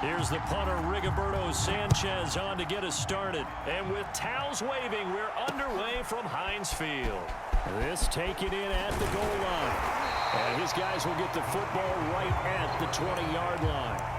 Here's the punter, Rigoberto Sanchez, on to get us started. And with towels waving, we're underway from Heinz Field. This taken in at the goal line. And his guys will get the football right at the 20-yard line.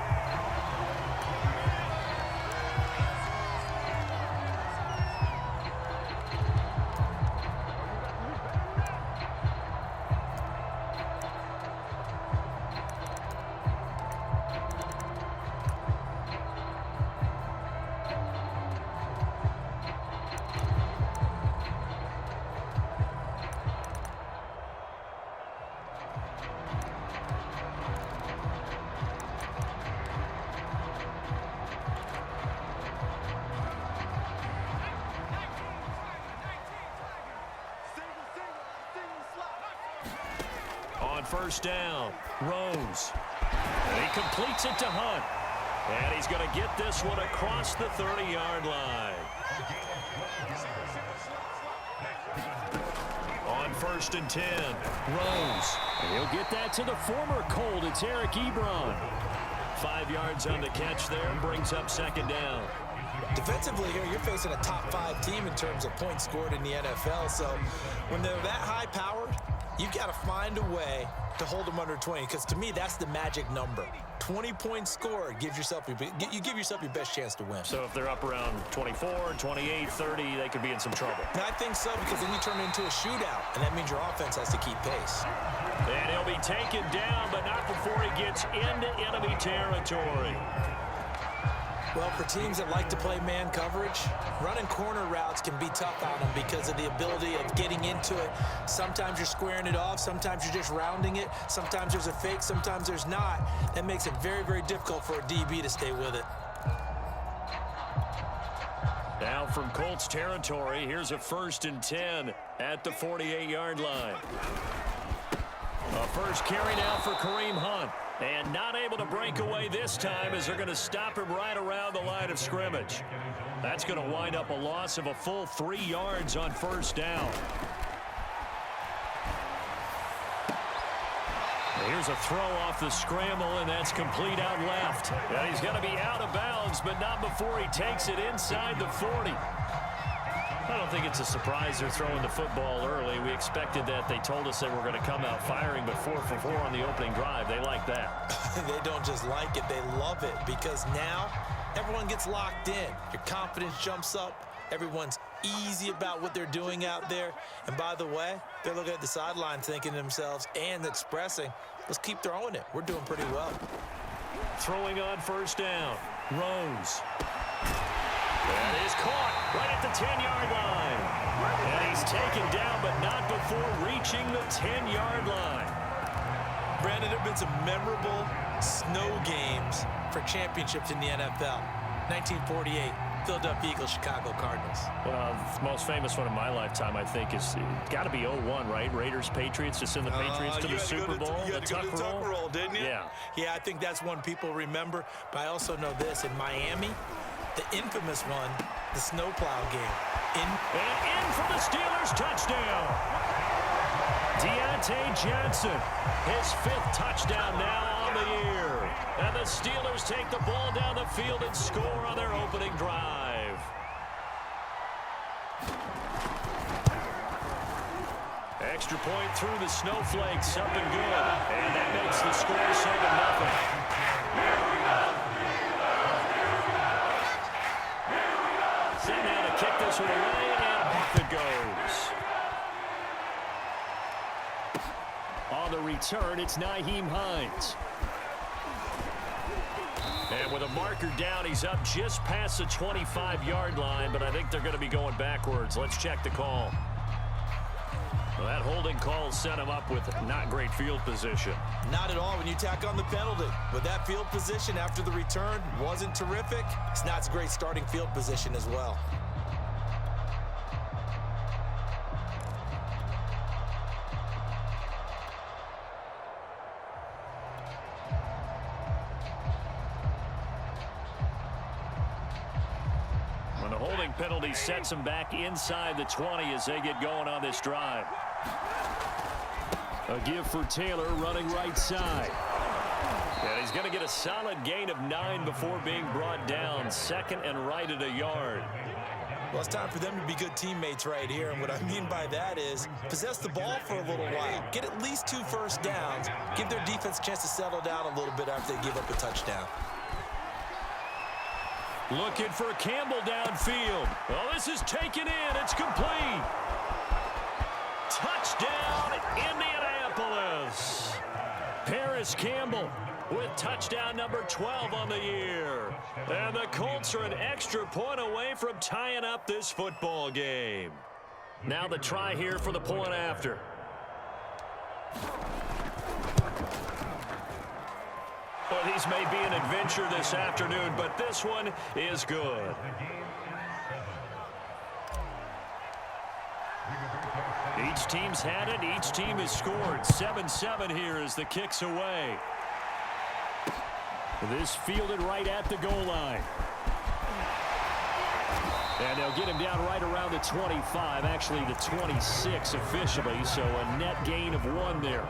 On first down, Rose. And he completes it to Hunt. And he's going to get this one across the 30-yard line. On first and 10, Rose. And he'll get that to the former Colt. It's Eric Ebron. 5 yards on the catch there and brings up second down. Defensively here, you're facing a top-5 team in terms of points scored in the NFL. So when they're that high-powered, you've got to find a way to hold them under 20, because to me, that's the magic number. 20 points scored, you give yourself your best chance to win. So if they're up around 24, 28, 30, they could be in some trouble. And I think so, because then you turn it into a shootout, and that means your offense has to keep pace. And he'll be taken down, but not before he gets into enemy territory. Well, for teams that like to play man coverage, running corner routes can be tough on them because of the ability of getting into it. Sometimes you're squaring it off. Sometimes you're just rounding it. Sometimes there's a fake. Sometimes there's not. That makes it very, very difficult for a DB to stay with it. Now from Colts territory, here's a first and 10 at the 48-yard line. A first carry now for Kareem Hunt. And not able to break away this time as they're going to stop him right around the line of scrimmage. That's going to wind up a loss of a full 3 yards on first down. Here's a throw off the scramble, and that's complete out left. And he's going to be out of bounds, but not before he takes it inside the 40. I don't think it's a surprise they're throwing the football early. We expected that. They told us they were going to come out firing, but 4 for 4 on the opening drive. They like that. They don't just like it, they love it, because now everyone gets locked in. Your confidence jumps up. Everyone's easy about what they're doing out there. And by the way, they're looking at the sideline thinking to themselves and expressing, let's keep throwing it. We're doing pretty well. Throwing on first down, Rose. That is caught right at the 10-yard line. And he's taken down, but not before reaching the 10-yard line. Brandon, there have been some memorable snow games for championships in the NFL. 1948, Philadelphia Eagles, Chicago Cardinals. Well, the most famous one in my lifetime, I think, is got to be 01, right? Raiders, Patriots, to send the Patriots to the Super Bowl. You had to go to the Tuck roll, didn't you? Yeah. Yeah, I think that's one people remember. But I also know this, in Miami, the infamous one, the snowplow game. And in for the Steelers, touchdown. Deontay Johnson, his 5th touchdown now on the year. And the Steelers take the ball down the field and score on their opening drive. Extra point through the snowflakes, up and good. And that makes the score 7-0. Set now to kick this one away, and off it goes. On the return, it's Nyheim Hines. And with a marker down, he's up just past the 25-yard line, but I think they're going to be going backwards. Let's check the call. Well, that holding call set him up with not great field position. Not at all when you tack on the penalty. With that field position after the return wasn't terrific, it's not a great starting field position as well. When the holding penalty sets them back inside the 20 as they get going on this drive. A give for Taylor running right side. And he's going to get a solid gain of 9 before being brought down. Second and right at a yard. Well, it's time for them to be good teammates right here. And what I mean by that is possess the ball for a little while. Get at least 2 first downs. Give their defense a chance to settle down a little bit after they give up a touchdown. Looking for Campbell downfield. Oh, this is taken in. It's complete. Touchdown, Indianapolis. Paris Campbell with touchdown number 12 on the year. And the Colts are an extra point away from tying up this football game. Now the try here for the point after. Well, these may be an adventure this afternoon, but this one is good. Each team's had it. Each team has scored. 7-7 here as the kick's away. This fielded right at the goal line. And they'll get him down right around the 25, actually the 26 officially, so a net gain of 1 there.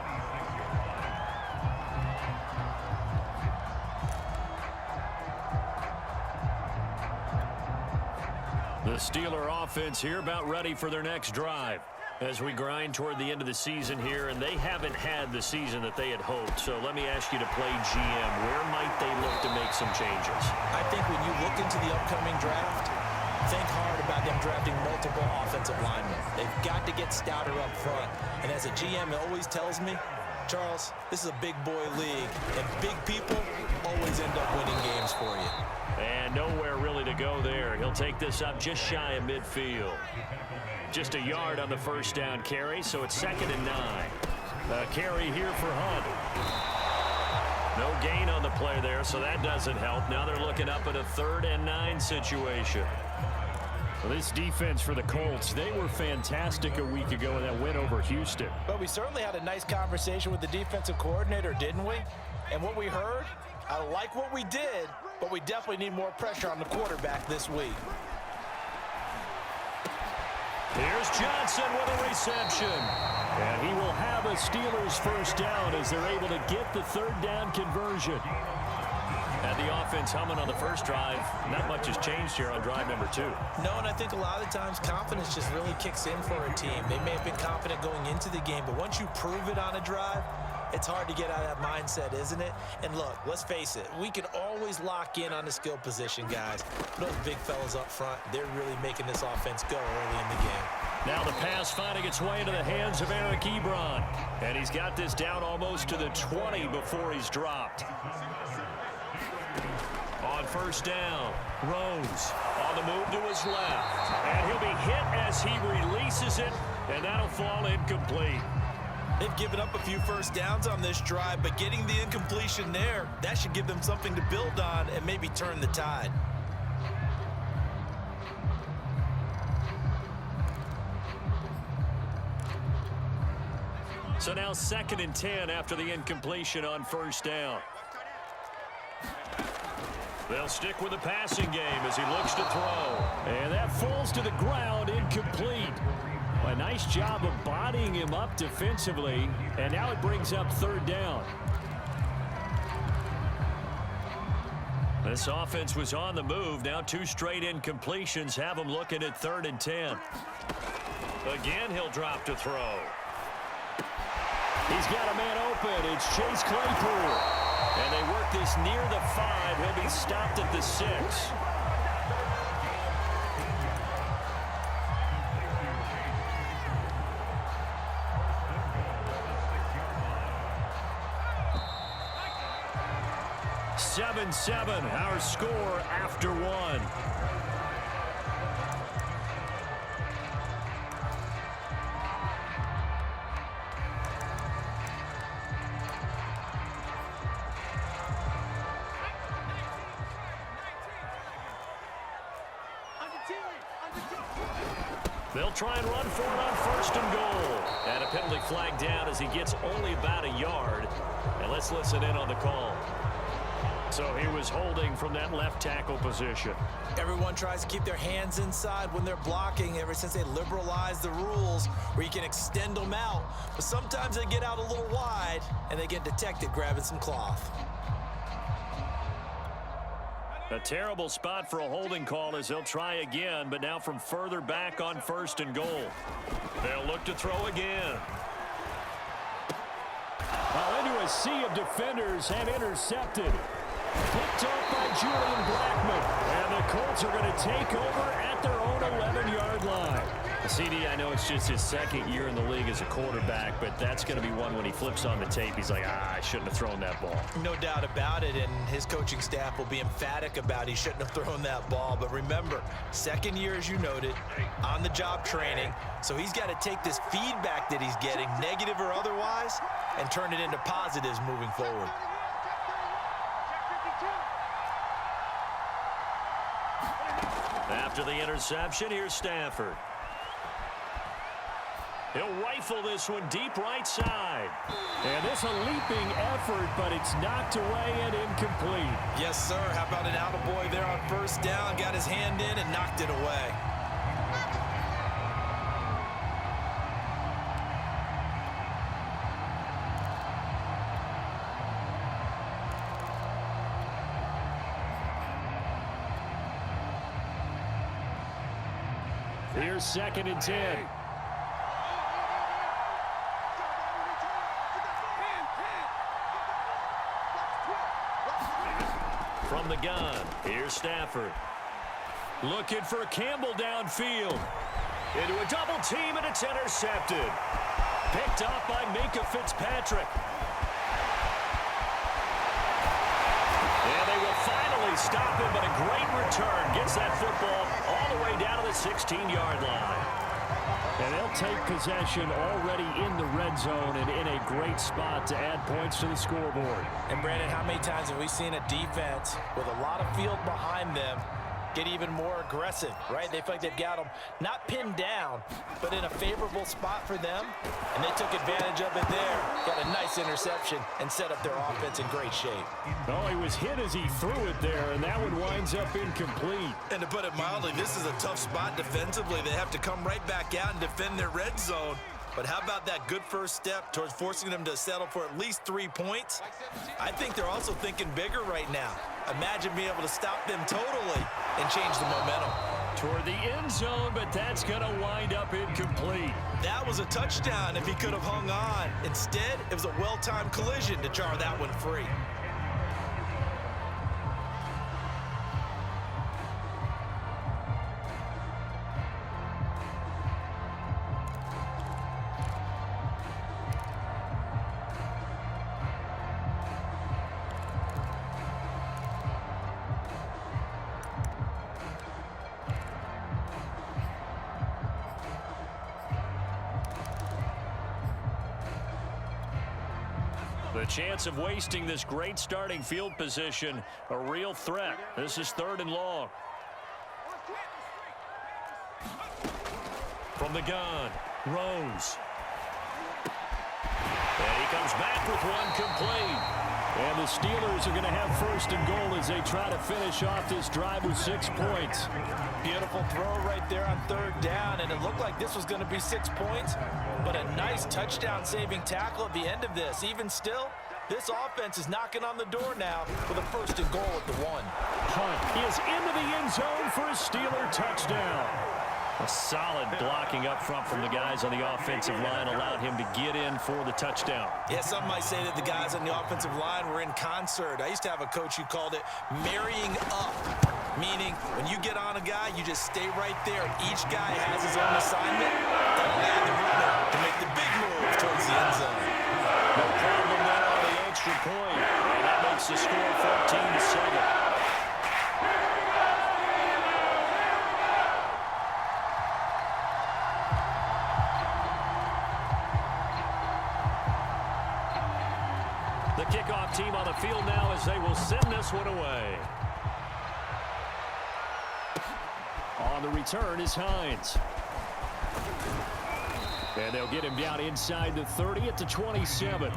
The Steeler offense here about ready for their next drive as we grind toward the end of the season here, and they haven't had the season that they had hoped. So let me ask you to play GM. Where might they look to make some changes? I think when you look into the upcoming draft, think hard about them drafting multiple offensive linemen. They've got to get stouter up front. And as a GM, it always tells me, Charles, this is a big boy league, and big people always end up winning games for you. And nowhere really to go there. He'll take this up just shy of midfield. Just a yard on the first down carry, so it's 2nd and 9. A carry here for Hunt. No gain on the play there, so that doesn't help. Now they're looking up at a 3rd and 9 situation. Well, this defense for the Colts, they were fantastic a week ago in that win over Houston. But we certainly had a nice conversation with the defensive coordinator, didn't we? And what we heard, I like what we did, but we definitely need more pressure on the quarterback this week. Here's Johnson with a reception. And he will have a Steelers first down as they're able to get the 3rd down conversion. And the offense humming on the first drive. Not much has changed here on drive number 2. No, and I think a lot of times confidence just really kicks in for a team. They may have been confident going into the game, but once you prove it on a drive, it's hard to get out of that mindset, isn't it? And look, let's face it, we can always lock in on the skill position, guys. Those big fellas up front, they're really making this offense go early in the game. Now the pass finding its way into the hands of Eric Ebron. And he's got this down almost to the 20 before he's dropped. On first down, Rose on the move to his left. And he'll be hit as he releases it, and that'll fall incomplete. They've given up a few first downs on this drive, but getting the incompletion there, that should give them something to build on and maybe turn the tide. So now 2nd and 10 after the incompletion on first down. They'll stick with the passing game as he looks to throw. And that falls to the ground, incomplete. A nice job of bodying him up defensively, and now it brings up 3rd down. This offense was on the move. Now 2 straight incompletions have him looking at 3rd and 10. Again, he'll drop to throw. He's got a man open. It's Chase Claypool. And they work this near the 5. He'll be stopped at the 6. Seven, our score after 1. They'll try and run for it on 1st and goal. And a penalty flag down as he gets only about a yard. And let's listen in on the call. So he was holding from that left tackle position. Everyone tries to keep their hands inside when they're blocking ever since they liberalized the rules where you can extend them out. But sometimes they get out a little wide and they get detected grabbing some cloth. A terrible spot for a holding call as they'll try again, but now from further back on 1st and goal. They'll look to throw again. Well, into a sea of defenders and intercepted. Picked off by Julian Blackman. And the Colts are going to take over at their own 11-yard line. CD, I know it's just his 2nd year in the league as a quarterback, but that's going to be one when he flips on the tape. He's like, I shouldn't have thrown that ball. No doubt about it, and his coaching staff will be emphatic about he shouldn't have thrown that ball. But remember, 2nd year, as you noted, on-the-job training. So he's got to take this feedback that he's getting, negative or otherwise, and turn it into positives moving forward. After the interception, here's Stafford. He'll rifle this one deep right side. And this a leaping effort, but it's knocked away and incomplete. Yes, sir. How about an attaboy there on 1st down? Got his hand in and knocked it away. Here's 2nd and 10. From the gun, here's Stafford. Looking for Campbell downfield. Into a double team, and it's intercepted. Picked off by Minka Fitzpatrick. And they will finally stop him, but a great return. Gets that football all the way down to the 16-yard line. And they'll take possession already in the red zone and in a great spot to add points to the scoreboard. And, Brandon, how many times have we seen a defense with a lot of field behind them get even more aggressive, right? They feel like they've got them not pinned down, but in a favorable spot for them, and they took advantage of it there. Got a nice interception and set up their offense in great shape. Oh, he was hit as he threw it there, and that one winds up incomplete. And to put it mildly, this is a tough spot defensively. They have to come right back out and defend their red zone. But how about that good first step towards forcing them to settle for at least 3 points? I think they're also thinking bigger right now. Imagine being able to stop them totally and change the momentum. Toward the end zone, but that's going to wind up incomplete. That was a touchdown if he could have hung on. Instead, it was a well-timed collision to jar that one free. The chance of wasting this great starting field position, a real threat. This is 3rd and long. From the gun, Rose. And he comes back with one complete. And the Steelers are going to have 1st and goal as they try to finish off this drive with 6 points. Beautiful throw right there on 3rd down, and it looked like this was going to be 6 points, but a nice touchdown-saving tackle at the end of this. Even still, this offense is knocking on the door now with a 1st and goal at the 1. Hunt is into the end zone for a Steeler touchdown. A solid blocking up front from the guys on the offensive line allowed him to get in for the touchdown. Yeah, some might say that the guys on the offensive line were in concert. I used to have a coach who called it marrying up, meaning when you get on a guy, you just stay right there. Each guy has his own assignment. That allowed the runner to make the big move towards the end zone. No problem there on the extra point. And that makes the score 14-7. The kickoff team on the field now as they will send this one away. On the return is Hines. And they'll get him down inside the 30 at the 27.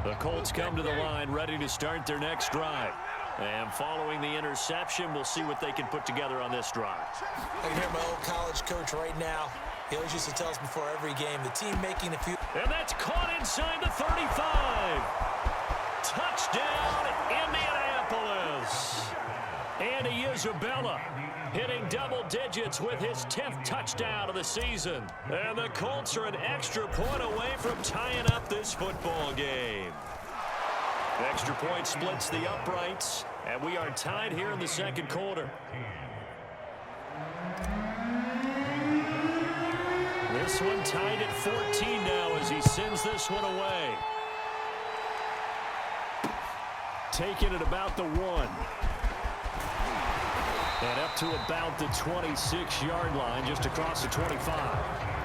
The Colts come to the line ready to start their next drive. And following the interception, we'll see what they can put together on this drive. I can hear my old college coach right now. He always used to tell us before every game, the team making a few... And that's caught inside the 35. Touchdown, Indianapolis. Andy Isabella hitting double digits with his 10th touchdown of the season. And the Colts are an extra point away from tying up this football game. The extra point splits the uprights, and we are tied here in the second quarter. This one tied at 14 now as he sends this one away. Taking it about the 1. And up to about the 26-yard line, just across the 25.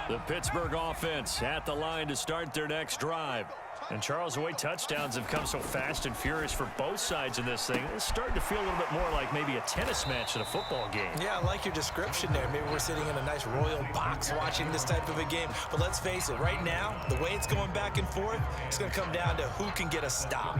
The Pittsburgh offense at the line to start their next drive. And Charles, the way touchdowns have come so fast and furious for both sides in this thing, it's starting to feel a little bit more like maybe a tennis match than a football game. Yeah, I like your description there. Maybe we're sitting in a nice royal box watching this type of a game. But let's face it, right now, the way it's going back and forth, it's going to come down to who can get a stop.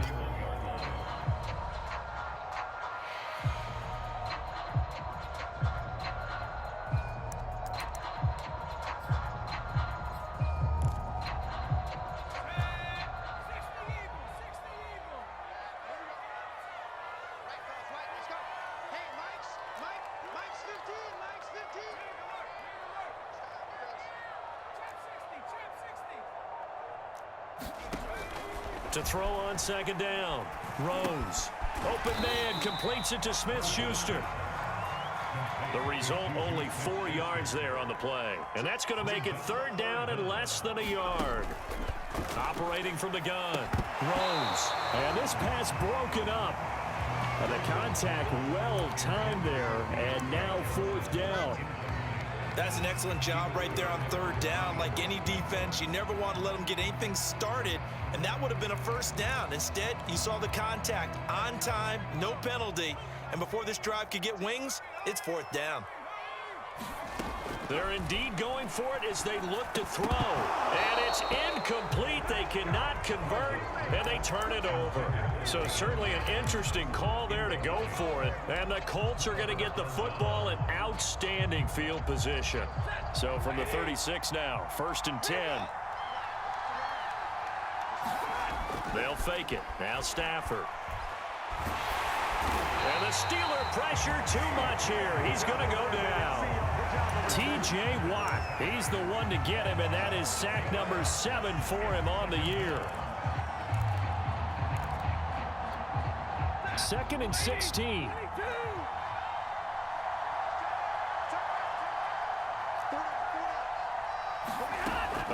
To throw on second down. Rose. Open man completes it to Smith-Schuster. The result, only 4 yards there on the play. And that's going to make it third down and less than a yard. Operating from the gun. Rose. And this pass broken up. And the contact well timed there. And now 4th down. That's an excellent job right there on third down. Like any defense, you never want to let them get anything started, and that would have been a first down. Instead, you saw the contact on time, no penalty, and before this drive could get wings, it's 4th down. They're indeed going for it as they look to throw. And it's incomplete. They cannot convert, and they turn it over. So certainly an interesting call there to go for it. And the Colts are going to get the football in outstanding field position. So from the 36 now, 1st and 10. They'll fake it. Now Stafford. And the Steeler pressure too much here. He's going to go down. T.J. Watt, he's the one to get him, and that is sack number 7 for him on the year. 2nd and 16.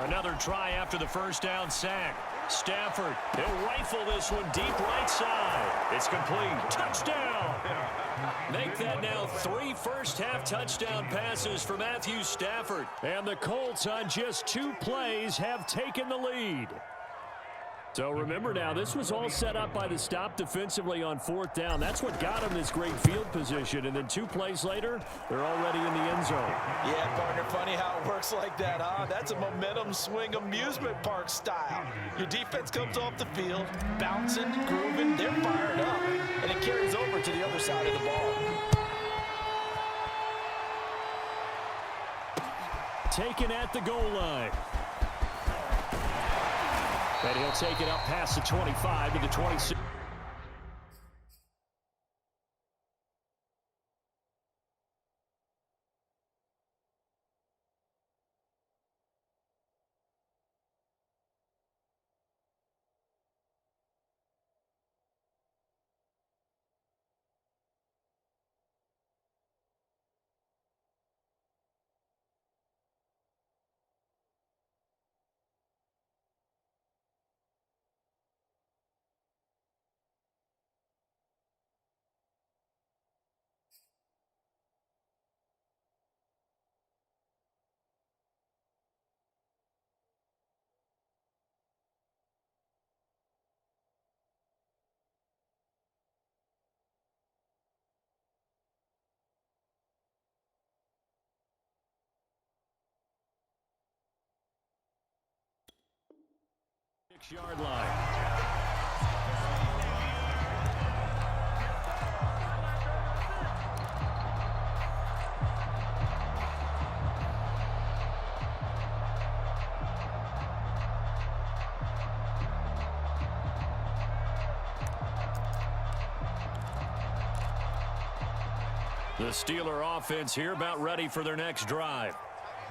Another try after the first down sack. Stafford, he'll rifle this one deep right side. It's complete. Touchdown! Make that now 3 first-half touchdown passes for Matthew Stafford. And the Colts on just 2 plays have taken the lead. So remember now, this was all set up by the stop defensively on 4th down. That's what got them this great field position. And then 2 plays later, they're already in the end zone. Yeah, partner, funny how it works like that, huh? That's a momentum swing amusement park style. Your defense comes off the field, bouncing, grooving, they're fired up, and it carries over to the other side of the ball. Taken at the goal line. And he'll take it up past the 25 to the 26. 6-yard line. The Steeler offense here about ready for their next drive.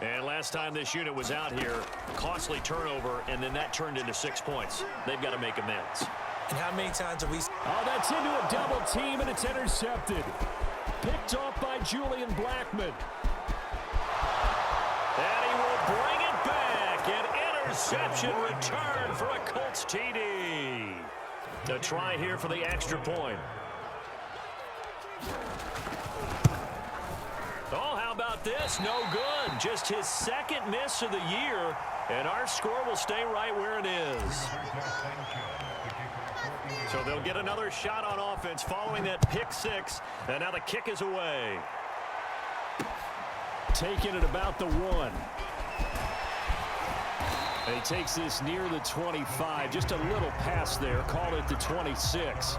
And last time this unit was out here, costly turnover, and then that turned into 6 points. They've got to make amends. And how many times have we... Oh, that's into a double team, and it's intercepted. Picked off by Julian Blackman. And he will bring it back. An interception return for a Colts TD. A try here for the extra point. Oh, how about this? No good. Just his second miss of the year, and our score will stay right where it is. So they'll get another shot on offense following that pick six, and now the kick is away. Taking it about the 1. And he takes this near the 25. Just a little pass there. Call it the 26.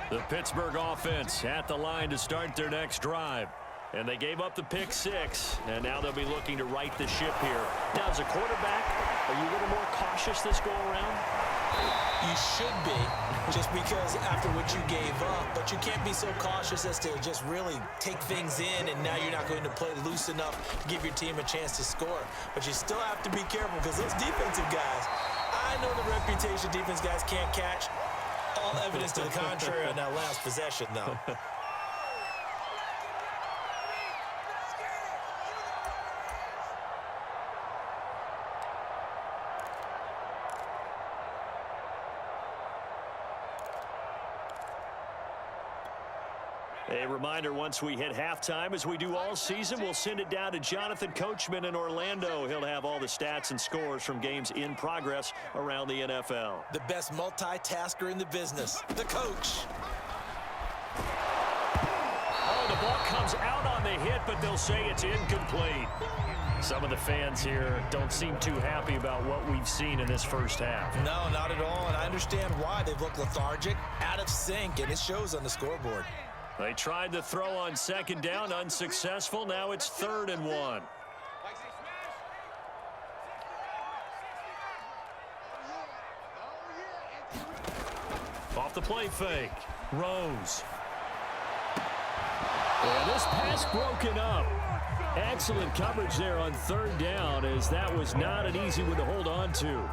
The Pittsburgh offense at the line to start their next drive. And they gave up the pick six, and now they'll be looking to right the ship here. Now, as a quarterback, are you a little more cautious this go-around? You should be, just because after what you gave up. But you can't be so cautious as to just really take things in, and now you're not going to play loose enough to give your team a chance to score. But you still have to be careful because those defensive guys, I know the reputation defense guys can't catch. All evidence to the contrary on that last possession, though. A reminder, once we hit halftime, as we do all season, we'll send it down to Jonathan Coachman in Orlando. He'll have all the stats and scores from games in progress around the NFL. The best multitasker in the business, the coach. Oh, the ball comes out on the hit, but they'll say it's incomplete. Some of the fans here don't seem too happy about what we've seen in this first half. No, not at all, and I understand why. They've looked lethargic, out of sync, and it shows on the scoreboard. They tried to throw on second down, unsuccessful. Now it's 3rd and 1. Off the play fake. Rose. And this pass broken up. Excellent coverage there on 3rd down, as that was not an easy one to hold on to.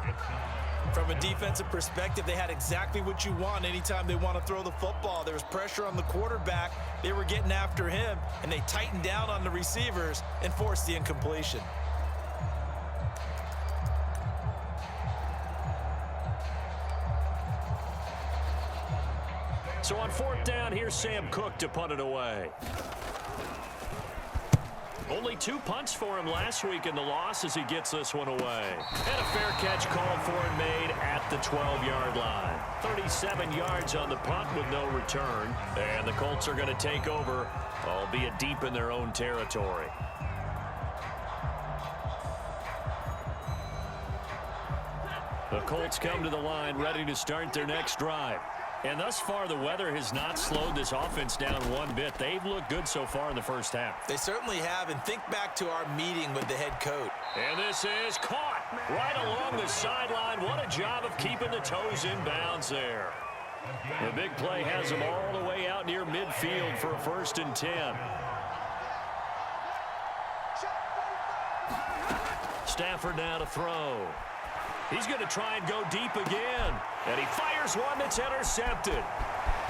From a defensive perspective, they had exactly what you want anytime they want to throw the football. There was pressure on the quarterback. They were getting after him, and they tightened down on the receivers and forced the incompletion. So on 4th down, here's Sam Cook to punt it away. Only 2 punts for him last week in the loss as he gets this one away. And a fair catch called for and made at the 12-yard line. 37 yards on the punt with no return. And the Colts are going to take over, albeit deep in their own territory. The Colts come to the line ready to start their next drive. And thus far, the weather has not slowed this offense down one bit. They've looked good so far in the first half. They certainly have, and think back to our meeting with the head coach. And this is caught right along the sideline. What a job of keeping the toes in bounds there. The big play has them all the way out near midfield for a 1st and 10. Stafford now to throw. He's going to try and go deep again. And he fires one that's intercepted.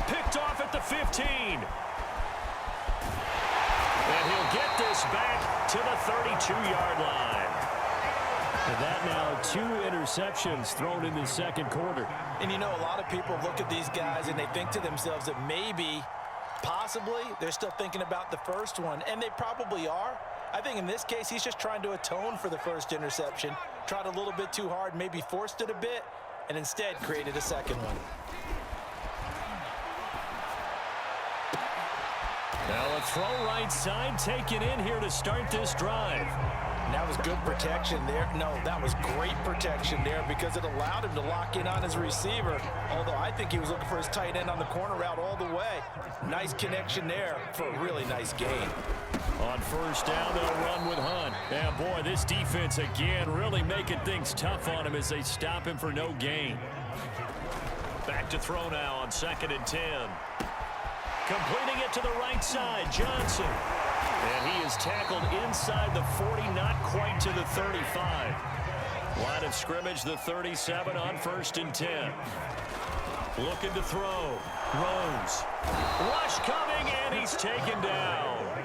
Picked off at the 15. And he'll get this back to the 32-yard line. And that now 2 interceptions thrown in the second quarter. And you know, a lot of people look at these guys and they think to themselves that maybe, possibly, they're still thinking about the first one. And they probably are. I think in this case, he's just trying to atone for the first interception. Tried a little bit too hard, maybe forced it a bit, and instead created a second one. Now a throw right side taken in here to start this drive. And that was good protection there. No, that was great protection there because it allowed him to lock in on his receiver. Although I think he was looking for his tight end on the corner route all the way. Nice connection there for a really nice gain. On first down, they'll run with Hunt. Yeah, boy, this defense again really making things tough on him as they stop him for no gain. Back to throw now on 2nd and 10. Completing it to the right side, Johnson. And he is tackled inside the 40, not quite to the 35. Line of scrimmage, the 37 on 1st and 10. Looking to throw. Rose. Rush coming, and he's taken down.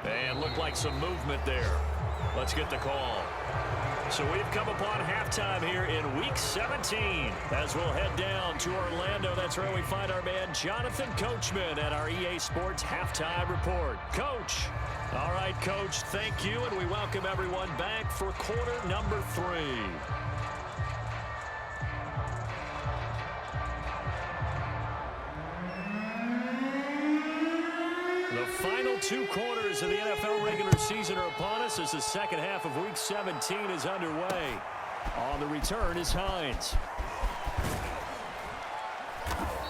And looked like some movement there. Let's get the call. So we've come upon halftime here in Week 17. As we'll head down to Orlando, that's where we find our man Jonathan Coachman at our EA Sports Halftime Report. Coach. All right, Coach, thank you, and we welcome everyone back for quarter number 3. The final 2 quarters of the NFL regular season are upon us as the second half of Week 17 is underway. On the return is Hines.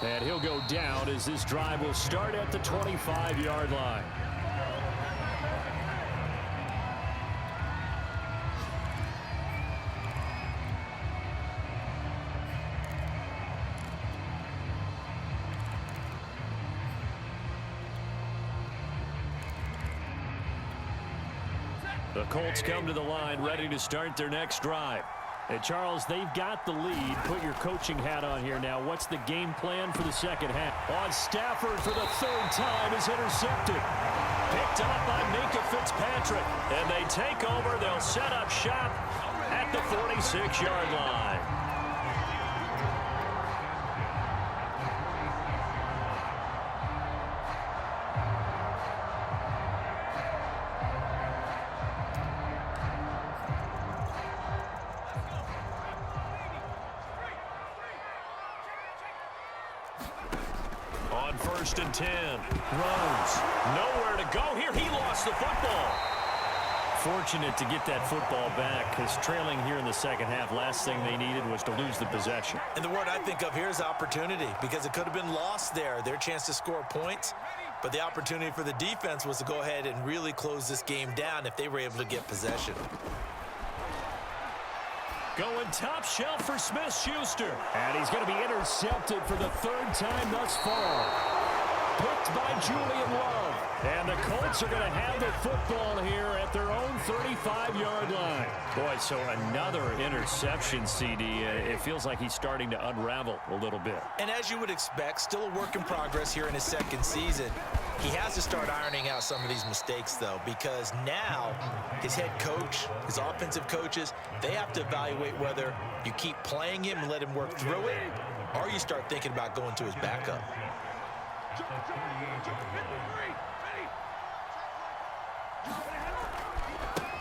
And he'll go down as this drive will start at the 25-yard line. The Colts come to the line ready to start their next drive. Hey, Charles, they've got the lead. Put your coaching hat on here now. What's the game plan for the second half? On Stafford for the 3rd time is intercepted. Picked up by Minka Fitzpatrick. And they take over. They'll set up shop at the 46-yard line. On 1st and 10. Rose. Nowhere to go here. He lost the football. Fortunate to get that football back because trailing here in the second half, last thing they needed was to lose the possession. And the word I think of here is opportunity because it could have been lost there. Their chance to score points. But the opportunity for the defense was to go ahead and really close this game down if they were able to get possession. Going top shelf for Smith-Schuster. And he's going to be intercepted for the 3rd time thus far. Picked by Julian Love. And the Colts are going to have the football here at their own 35-yard line. Boy, so another interception, CD. It feels like he's starting to unravel a little bit. And as you would expect, still a work in progress here in his 2nd season. He has to start ironing out some of these mistakes, though, because now his head coach, his offensive coaches, they have to evaluate whether you keep playing him and let him work through it, or you start thinking about going to his backup.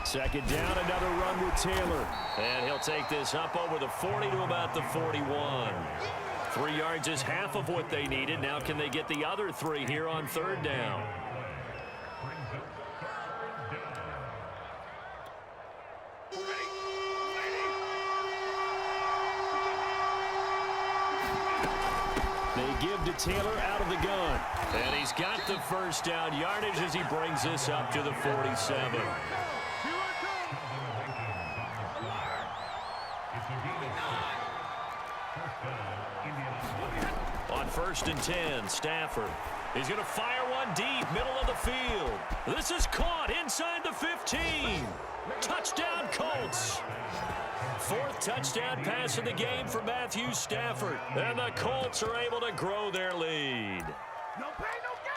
Second down, another run with Taylor. And he'll take this up over the 40 to about the 41. 3 yards is half of what they needed. Now can they get the other 3 here on 3rd down? They give to Taylor out of the gun. And he's got the 1st down yardage as he brings this up to the 47. On 1st and 10, Stafford. He's going to fire one deep, middle of the field. This is caught inside the 15. Touchdown, Colts. 4th touchdown pass of the game for Matthew Stafford. And the Colts are able to grow their lead.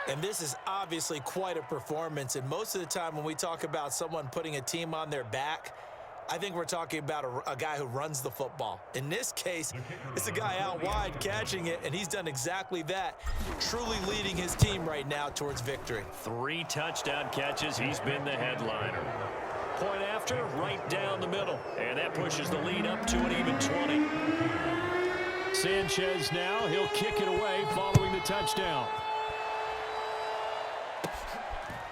And this is obviously quite a performance. And most of the time when we talk about someone putting a team on their back, I think we're talking about a guy who runs the football. In this case, it's a guy out wide catching it, and he's done exactly that, truly leading his team right now towards victory. 3 touchdown catches. He's been the headliner. Point after, right down the middle. And that pushes the lead up to an even 20. Sanchez now, he'll kick it away following the touchdown.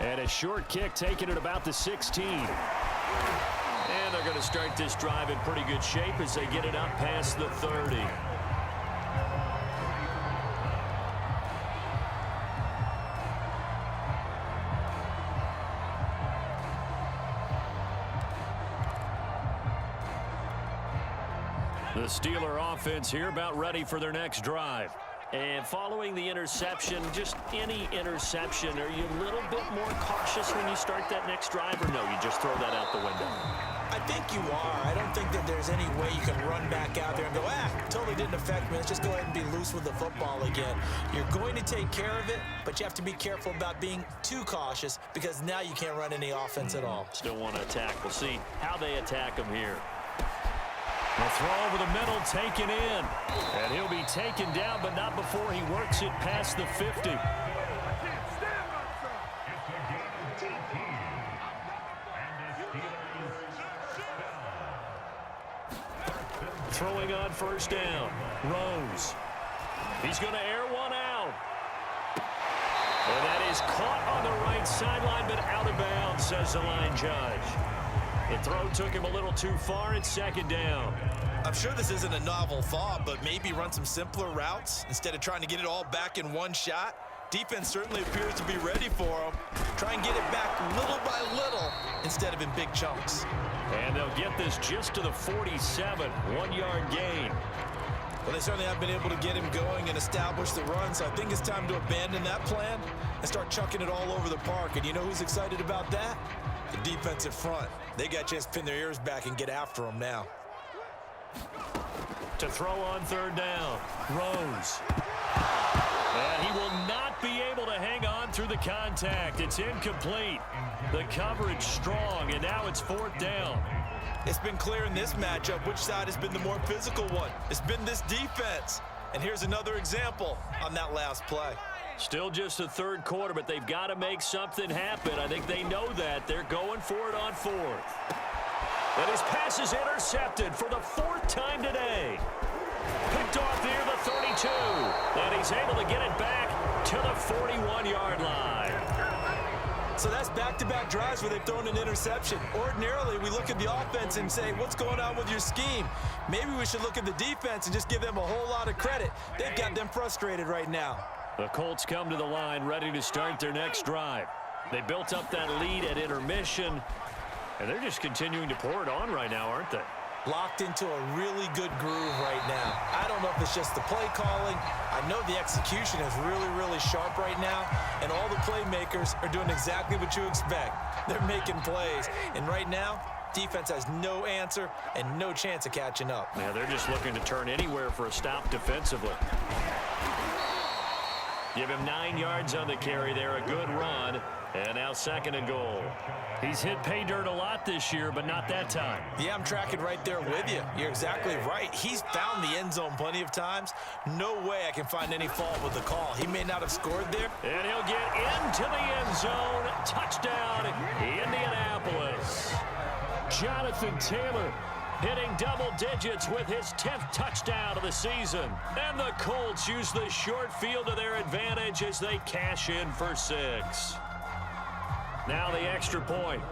And a short kick taken at about the 16. And they're going to start this drive in pretty good shape as they get it up past the 30. The Steeler offense here about ready for their next drive. And following the interception, just any interception, are you a little bit more cautious when you start that next drive, or no, you just throw that out the window? I think you are. I don't think that there's any way you can run back out there and go, totally didn't affect me. Let's just go ahead and be loose with the football again. You're going to take care of it, but you have to be careful about being too cautious because now you can't run any offense at all. Still want to attack. We'll see how they attack them here. The throw over the middle taken in. And he'll be taken down, but not before he works it past the 50. Throwing on first down. Rose. He's going to air one out. And that is caught on the right sideline, but out of bounds, says the line judge. The throw took him a little too far. It's second down. I'm sure this isn't a novel thought, but maybe run some simpler routes instead of trying to get it all back in one shot. Defense certainly appears to be ready for him. Try and get it back little by little instead of in big chunks. And they'll get this just to the 47, 1-yard gain. Well, they certainly have been able to get him going and establish the run, so I think it's time to abandon that plan and start chucking it all over the park. And you know who's excited about that? The defensive front. They got a chance to pin their ears back and get after him now. To throw on third down, Rose. And he will not be able to hang on through the contact. It's incomplete. The coverage strong, and now it's fourth down. It's been clear in this matchup which side has been the more physical one. It's been this defense. And here's another example on that last play. Still just the third quarter, but they've got to make something happen. I think they know that. They're going for it on fourth. And his pass is intercepted for the fourth time today. Picked off near the 32. And he's able to get it back to the 41-yard line. So that's back-to-back drives where they've thrown an interception. Ordinarily, we look at the offense and say, what's going on with your scheme? Maybe we should look at the defense and just give them a whole lot of credit. They've got them frustrated right now. The Colts come to the line ready to start their next drive. They built up that lead at intermission, and they're just continuing to pour it on right now, aren't they? Locked into a really good groove right now. I don't know if it's just the play calling. I know the execution is really, really sharp right now, and all the playmakers are doing exactly what you expect. They're making plays, and right now, defense has no answer and no chance of catching up. Yeah, they're just looking to turn anywhere for a stop defensively. Give him 9 yards on the carry there, a good run. And now second and goal. He's hit pay dirt a lot this year, but not that time. Yeah, I'm tracking right there with you. You're exactly right. He's found the end zone plenty of times. No way I can find any fault with the call. He may not have scored there. And he'll get into the end zone. Touchdown, Indianapolis. Jonathan Taylor hitting double digits with his 10th touchdown of the season. And the Colts use the short field to their advantage as they cash in for 6. Now the extra point.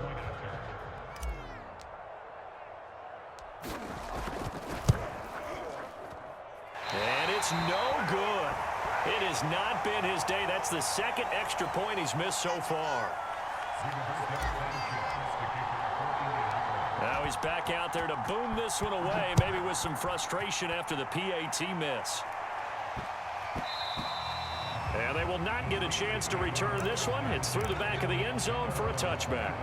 And it's no good. It has not been his day. That's the second extra point he's missed so far. Now he's back out there to boom this one away, maybe with some frustration after the PAT miss. And they will not get a chance to return this one. It's through the back of the end zone for a touchback.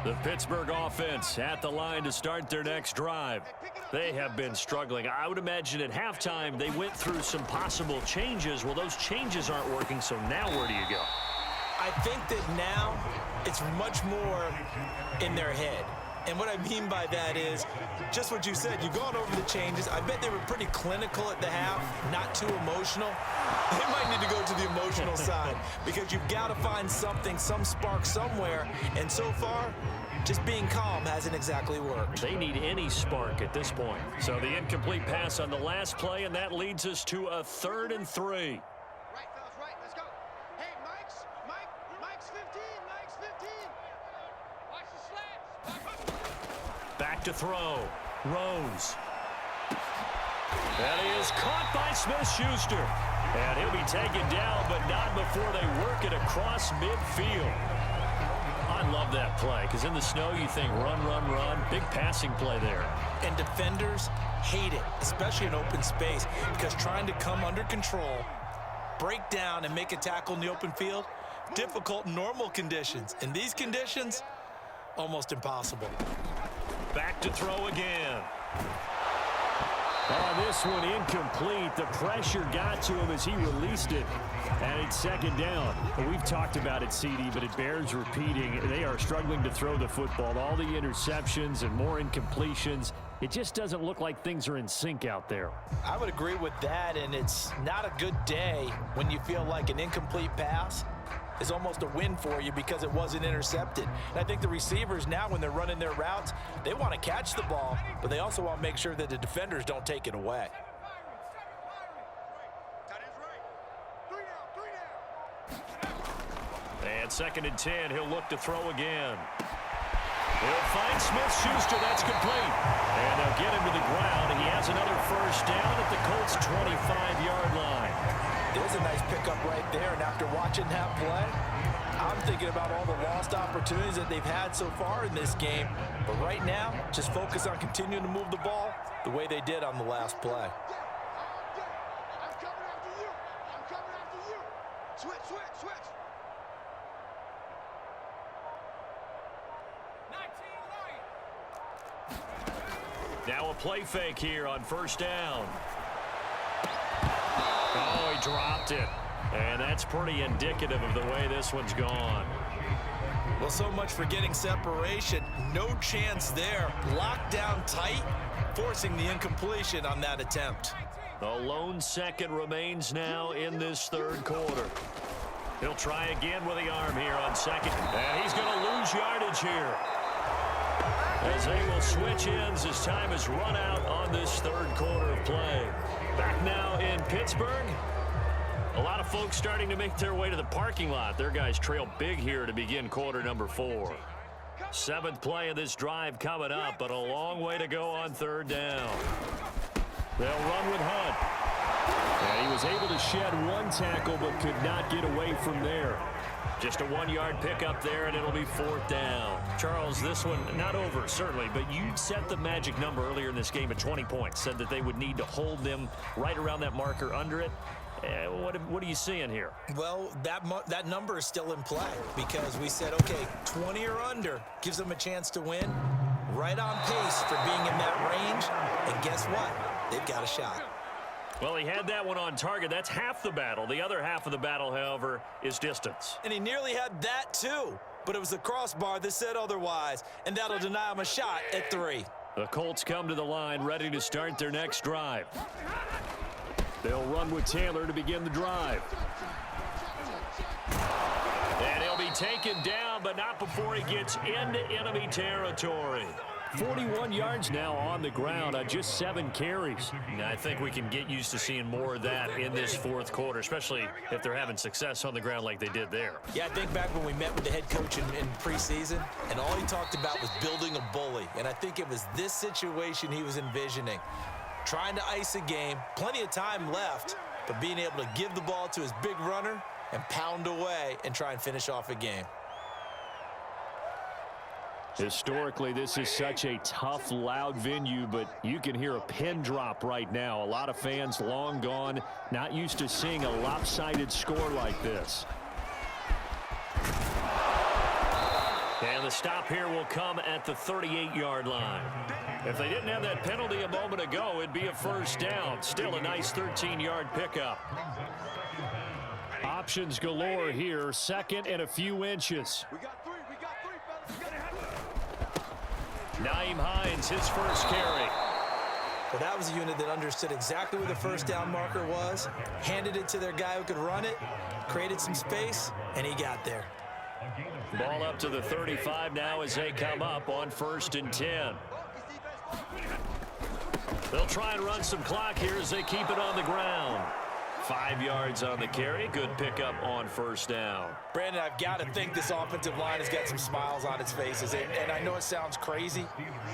The Pittsburgh offense at the line to start their next drive. They have been struggling. I would imagine at halftime they went through some possible changes. Well, those changes aren't working, so now where do you go? I think that now it's much more in their head. And what I mean by that is just what you said. You've gone over the changes. I bet they were pretty clinical at the half, not too emotional. They might need to go to the emotional side because you've got to find something, some spark somewhere. And so far, just being calm hasn't exactly worked. They need any spark at this point. So the incomplete pass on the last play, and that leads us to a 3rd and 3. Right, fellas, right. Let's go. Hey, Mike's 15. Mike's 15. Watch the slats. Back to throw. Rose. That is caught by Smith-Schuster. And he'll be taken down, but not before they work it across midfield. I love that play because in the snow you think run, run, run. Big passing play there. And defenders hate it, especially in open space, because trying to come under control, break down, and make a tackle in the open field, difficult in normal conditions. In these conditions, almost impossible. Back to throw again. Oh, this one incomplete. The pressure got to him as he released it. And it's 2nd down. We've talked about it, CD, but it bears repeating. They are struggling to throw the football. All the interceptions and more incompletions. It just doesn't look like things are in sync out there. I would agree with that, and it's not a good day when you feel like an incomplete pass is almost a win for you because it wasn't intercepted. And I think the receivers now, when they're running their routes, they want to catch the ball, but they also want to make sure that the defenders don't take it away. And 2nd and 10, he'll look to throw again. He'll find Smith-Schuster. That's complete. And they'll get him to the ground. He has another 1st down at the Colts' 25-yard line. There's a nice pickup right there, and after watching that play, I'm thinking about all the lost opportunities that they've had so far in this game. But right now, just focus on continuing to move the ball the way they did on the last play. I'm coming after you. I'm coming after you. Switch. 19 Now a play fake here on 1st down. Oh, he dropped it. And that's pretty indicative of the way this one's gone. Well, so much for getting separation. No chance there. Locked down tight, forcing the incompletion on that attempt. The lone second remains now in this 3rd quarter. He'll try again with the arm here on 2nd. And he's going to lose yardage here, as they will switch ends as time has run out on this 3rd quarter of play. Back now in Pittsburgh. A lot of folks starting to make their way to the parking lot. Their guys trail big here to begin quarter number 4. 7th play of this drive coming up, but a long way to go on 3rd down. They'll run with Hunt. And he was able to shed one tackle, but could not get away from there. Just a 1-yard pickup there, and it'll be 4th down. Charles, this one not over, certainly, but you set the magic number earlier in this game at 20 points. Said that they would need to hold them right around that marker under it. What are you seeing here? Well, that number is still in play because we said, okay, 20 or under gives them a chance to win. Right on pace for being in that range. And guess what? They've got a shot. Well, he had that one on target. That's half the battle. The other half of the battle, however, is distance. And he nearly had that too. But it was the crossbar that said otherwise. And that'll deny him a shot at 3. The Colts come to the line ready to start their next drive. They'll run with Taylor to begin the drive. And he'll be taken down, but not before he gets into enemy territory. 41 yards now on the ground on just 7 carries. I think we can get used to seeing more of that in this 4th quarter, especially if they're having success on the ground like they did there. Yeah, I think back when we met with the head coach in preseason, and all he talked about was building a bully. And I think it was this situation he was envisioning. Trying to ice a game, plenty of time left, but being able to give the ball to his big runner and pound away and try and finish off a game. Historically, this is such a tough, loud venue, but you can hear a pin drop right now. A lot of fans long gone, not used to seeing a lopsided score like this. And the stop here will come at the 38-yard line. If they didn't have that penalty a moment ago, it'd be a 1st down. Still a nice 13-yard pickup. Options galore here. 2nd and a few inches. We got 3, fellas. We gotta have Nyheim Hines, his first carry. Well, that was a unit that understood exactly where the first down marker was, handed it to their guy who could run it, created some space, and he got there. Ball up to the 35 now as they come up on 1st and 10. They'll try and run some clock here as they keep it on the ground. 5 yards on the carry. Good pickup on 1st down. Brandon, I've got to think this offensive line has got some smiles on its faces. And I know it sounds crazy,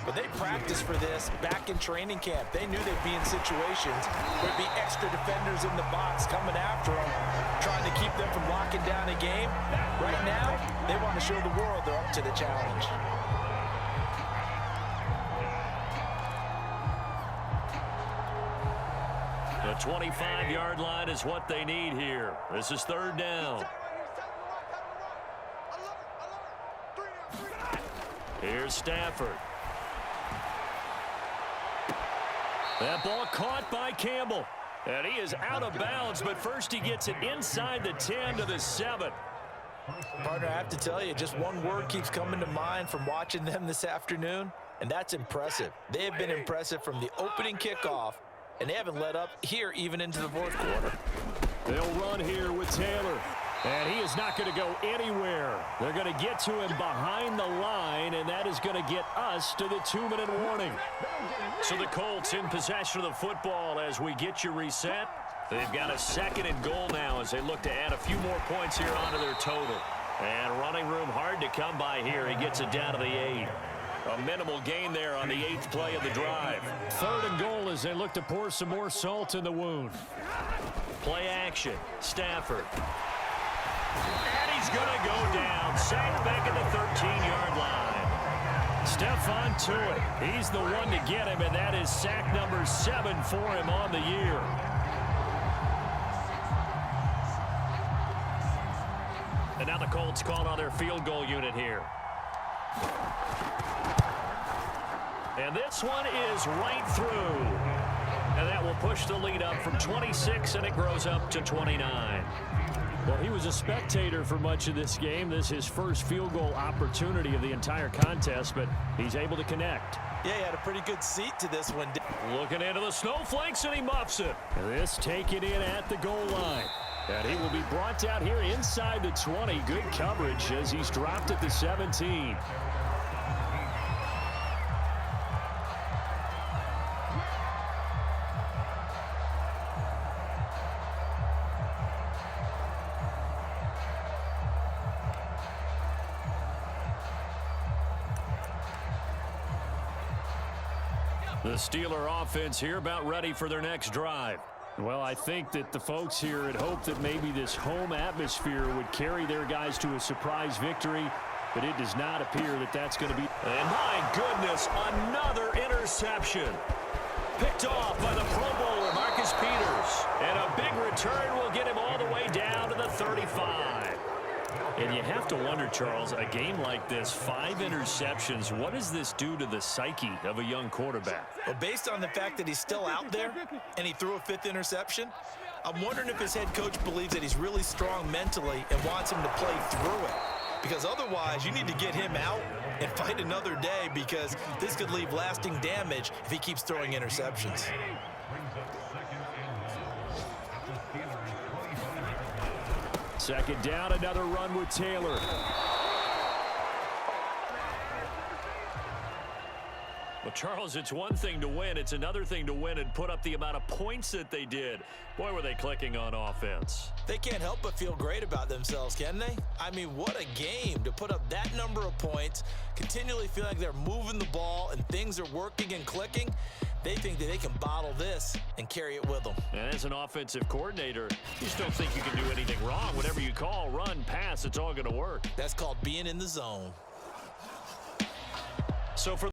but they practiced for this back in training camp. They knew they'd be in situations where there'd be extra defenders in the box coming after them, trying to keep them from locking down a game. Right now, they want to show the world they're up to the challenge. The 25-yard line is what they need here. This is 3rd down. Here's Stafford. That ball caught by Campbell. And he is out of bounds, but first he gets it inside the 10 to the 7. Partner, I have to tell you, just one word keeps coming to mind from watching them this afternoon, and that's impressive. They have been impressive from the opening kickoff, and they haven't let up here even into the 4th quarter. They'll run here with Taylor. And he is not going to go anywhere. They're going to get to him behind the line, and that is going to get us to the 2-minute warning. So the Colts in possession of the football as we get you reset. They've got a 2nd and goal now as they look to add a few more points here onto their total. And running room hard to come by here. He gets it down to the 8. A minimal gain there on the 8th play of the drive. 3rd and goal as they look to pour some more salt in the wound. Play action. Stafford. And he's going to go down. Sacked back at the 13-yard line. Stephon Tuitt. He's the one to get him, and that is sack number 7 for him on the year. And now the Colts called on their field goal unit here. And this one is right through. And that will push the lead up from 26, and it grows up to 29. Well, he was a spectator for much of this game. This is his first field goal opportunity of the entire contest, but he's able to connect. Yeah, he had a pretty good seat to this one. Looking into the snowflakes, and he muffs it. This taken in at the goal line. And he will be brought down here inside the 20. Good coverage as he's dropped at the 17. The Steeler offense here about ready for their next drive. Well, I think that the folks here had hoped that maybe this home atmosphere would carry their guys to a surprise victory, but it does not appear that that's going to be. And my goodness, another interception. Picked off by the Pro Bowler, Marcus Peters. And a big return will get him all the way down to the 35. And you have to wonder, Charles, a game like this, 5 interceptions, what does this do to the psyche of a young quarterback? Well, based on the fact that he's still out there and he threw a 5th interception, I'm wondering if his head coach believes that he's really strong mentally and wants him to play through it. Because otherwise, you need to get him out and fight another day, because this could leave lasting damage if he keeps throwing interceptions. Second down, another run with Taylor. Well, Charles, it's one thing to win. It's another thing to win and put up the amount of points that they did. Boy, were they clicking on offense. They can't help but feel great about themselves, can they? I mean, what a game to put up that number of points, continually feel like they're moving the ball and things are working and clicking. They think that they can bottle this and carry it with them. And as an offensive coordinator, you just don't think you can do anything wrong. Whatever you call, run, pass, it's all going to work. That's called being in the zone. So for